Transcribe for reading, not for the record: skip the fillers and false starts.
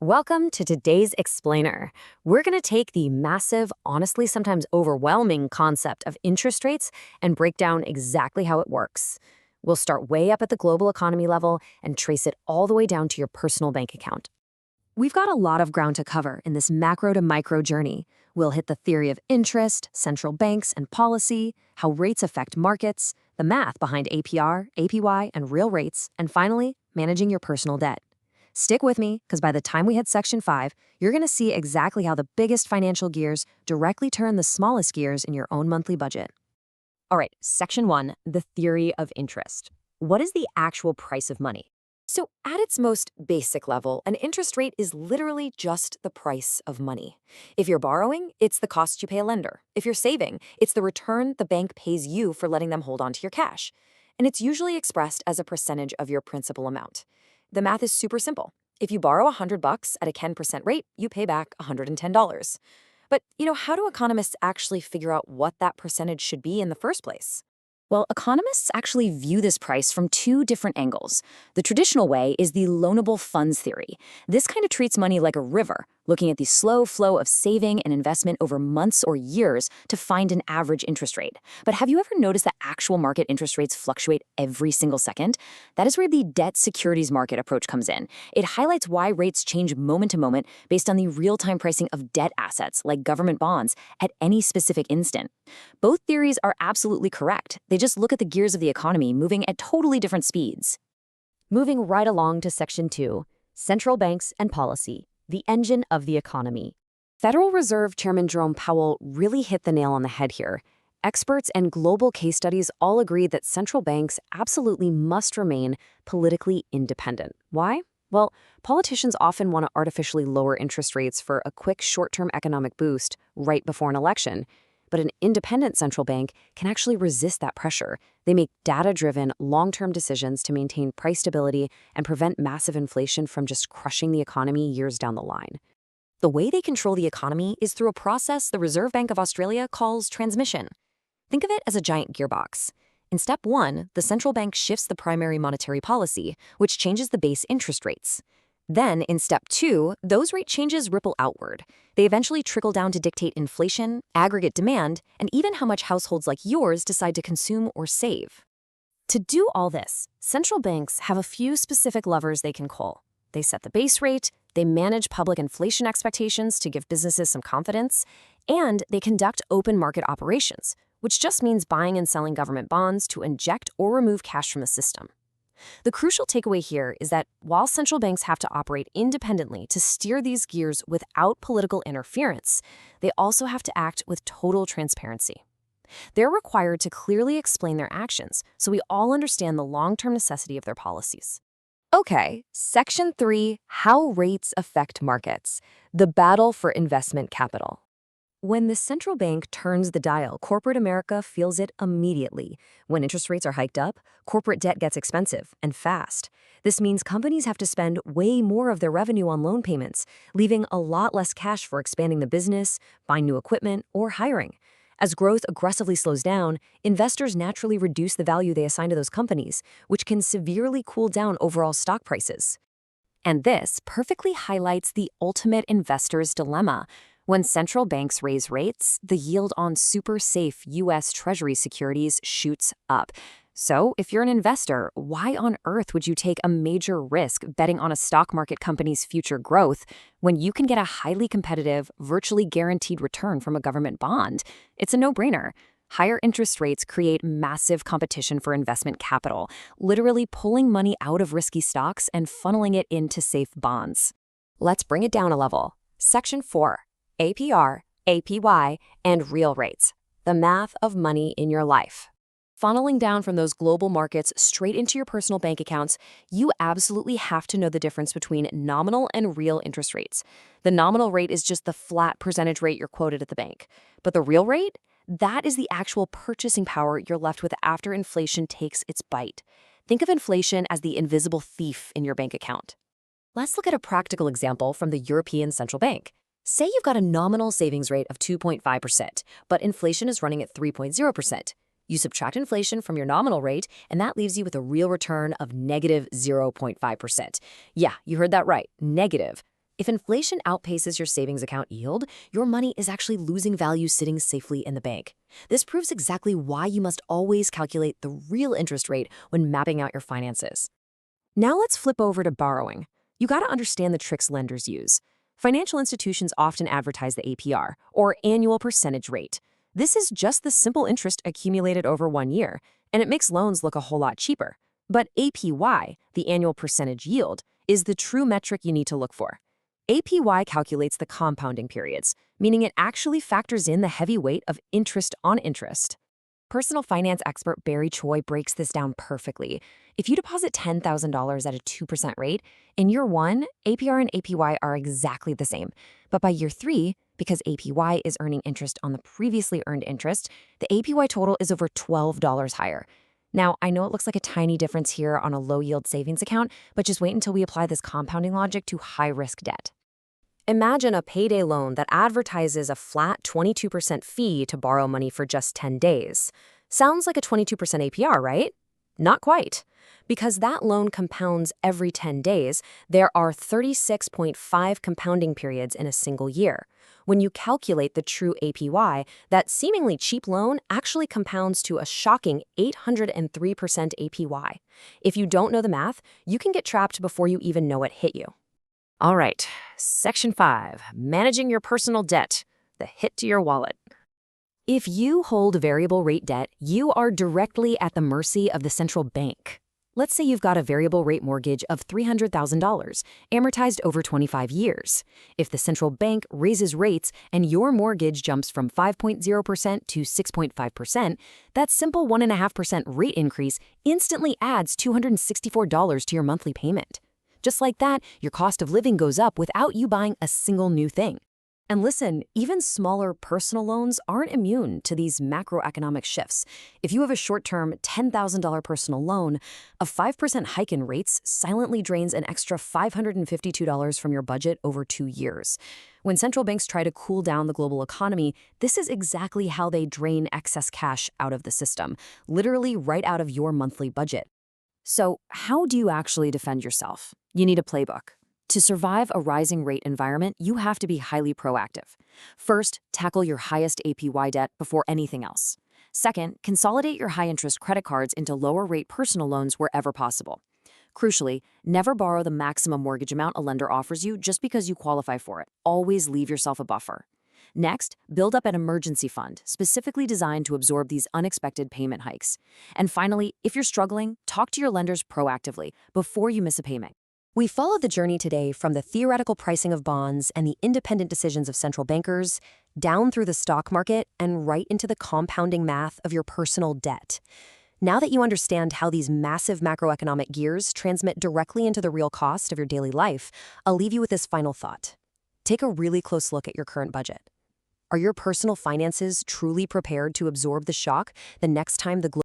Welcome to today's Explainer. We're going to take the massive, honestly sometimes overwhelming concept of interest rates and break down exactly how it works. We'll start way up at the global economy level and trace it all the way down to your personal bank account. We've got a lot of ground to cover in this macro to micro journey. We'll hit the theory of interest, central banks and policy, how rates affect markets, the math behind APR, APY, and real rates, and finally, managing your personal debt. Stick with me, because by the time we hit Section 5, you're going to see exactly how the biggest financial gears directly turn the smallest gears in your own monthly budget. All right, Section 1, the theory of interest. What is the actual price of money? So at its most basic level, an interest rate is literally just the price of money. If you're borrowing, it's the cost you pay a lender. If you're saving, it's the return the bank pays you for letting them hold onto your cash. And it's usually expressed as a percentage of your principal amount. The math is super simple. If you borrow $100 at a 10% rate, you pay back $110. But, how do economists actually figure out what that percentage should be in the first place? Well, economists actually view this price from two different angles. The traditional way is the loanable funds theory. This kind of treats money like a river, looking at the slow flow of saving and investment over months or years to find an average interest rate. But have you ever noticed that actual market interest rates fluctuate every single second? That is where the debt securities market approach comes in. It highlights why rates change moment to moment based on the real-time pricing of debt assets, like government bonds, at any specific instant. Both theories are absolutely correct. They just look at the gears of the economy moving at totally different speeds. Moving right along to Section 2, Central Banks and Policy, the engine of the economy. Federal Reserve Chairman Jerome Powell really hit the nail on the head here. Experts and global case studies all agree that central banks absolutely must remain politically independent. Why? Well, politicians often want to artificially lower interest rates for a quick short-term economic boost right before an election. But an independent central bank can actually resist that pressure. They make data-driven, long-term decisions to maintain price stability and prevent massive inflation from just crushing the economy years down the line. The way they control the economy is through a process the Reserve Bank of Australia calls transmission. Think of it as a giant gearbox. In step 1, the central bank shifts the primary monetary policy, which changes the base interest rates. Then, in step 2, those rate changes ripple outward. They eventually trickle down to dictate inflation, aggregate demand, and even how much households like yours decide to consume or save. To do all this, central banks have a few specific levers they can pull. They set the base rate, they manage public inflation expectations to give businesses some confidence, and they conduct open market operations, which just means buying and selling government bonds to inject or remove cash from the system. The crucial takeaway here is that while central banks have to operate independently to steer these gears without political interference, they also have to act with total transparency. They're required to clearly explain their actions so we all understand the long-term necessity of their policies. Okay, Section 3, How Rates Affect Markets, the battle for investment capital. When the central bank turns the dial, corporate America feels it immediately. When interest rates are hiked up, corporate debt gets expensive and fast. This means companies have to spend way more of their revenue on loan payments, leaving a lot less cash for expanding the business, buying new equipment, or hiring. As growth aggressively slows down, investors naturally reduce the value they assign to those companies, which can severely cool down overall stock prices. And this perfectly highlights the ultimate investor's dilemma. When central banks raise rates, the yield on super safe U.S. Treasury securities shoots up. So if you're an investor, why on earth would you take a major risk betting on a stock market company's future growth when you can get a highly competitive, virtually guaranteed return from a government bond? It's a no-brainer. Higher interest rates create massive competition for investment capital, literally pulling money out of risky stocks and funneling it into safe bonds. Let's bring it down a level. Section 4. APR, APY, and real rates, the math of money in your life. Funneling down from those global markets straight into your personal bank accounts, you absolutely have to know the difference between nominal and real interest rates. The nominal rate is just the flat percentage rate you're quoted at the bank. But the real rate? That is the actual purchasing power you're left with after inflation takes its bite. Think of inflation as the invisible thief in your bank account. Let's look at a practical example from the European Central Bank. Say you've got a nominal savings rate of 2.5%, but inflation is running at 3.0%. You subtract inflation from your nominal rate, and that leaves you with a real return of negative 0.5%. Yeah, you heard that right, negative. If inflation outpaces your savings account yield, your money is actually losing value sitting safely in the bank. This proves exactly why you must always calculate the real interest rate when mapping out your finances. Now let's flip over to borrowing. You gotta understand the tricks lenders use. Financial institutions often advertise the APR, or annual percentage rate. This is just the simple interest accumulated over 1 year, and it makes loans look a whole lot cheaper. But APY, the annual percentage yield, is the true metric you need to look for. APY calculates the compounding periods, meaning it actually factors in the heavy weight of interest on interest. Personal finance expert Barry Choi breaks this down perfectly. If you deposit $10,000 at a 2% rate, in year one, APR and APY are exactly the same. But by year three, because APY is earning interest on the previously earned interest, the APY total is over $12 higher. Now, I know it looks like a tiny difference here on a low-yield savings account, but just wait until we apply this compounding logic to high-risk debt. Imagine a payday loan that advertises a flat 22% fee to borrow money for just 10 days. Sounds like a 22% APR, right? Not quite. Because that loan compounds every 10 days, there are 36.5 compounding periods in a single year. When you calculate the true APY, that seemingly cheap loan actually compounds to a shocking 803% APY. If you don't know the math, you can get trapped before you even know it hit you. All right, Section 5, managing your personal debt, the hit to your wallet. If you hold variable rate debt, you are directly at the mercy of the central bank. Let's say you've got a variable rate mortgage of $300,000, amortized over 25 years. If the central bank raises rates and your mortgage jumps from 5.0% to 6.5%, that simple 1.5% rate increase instantly adds $264 to your monthly payment. Just like that, your cost of living goes up without you buying a single new thing. And listen, even smaller personal loans aren't immune to these macroeconomic shifts. If you have a short-term $10,000 personal loan, a 5% hike in rates silently drains an extra $552 from your budget over 2 years. When central banks try to cool down the global economy, this is exactly how they drain excess cash out of the system, literally right out of your monthly budget. So, how do you actually defend yourself? You need a playbook. To survive a rising rate environment, you have to be highly proactive. First, tackle your highest APY debt before anything else. Second, consolidate your high-interest credit cards into lower-rate personal loans wherever possible. Crucially, never borrow the maximum mortgage amount a lender offers you just because you qualify for it. Always leave yourself a buffer. Next, build up an emergency fund specifically designed to absorb these unexpected payment hikes. And finally, if you're struggling, talk to your lenders proactively before you miss a payment. We followed the journey today from the theoretical pricing of bonds and the independent decisions of central bankers, down through the stock market, and right into the compounding math of your personal debt. Now that you understand how these massive macroeconomic gears transmit directly into the real cost of your daily life, I'll leave you with this final thought. Take a really close look at your current budget. Are your personal finances truly prepared to absorb the shock the next time the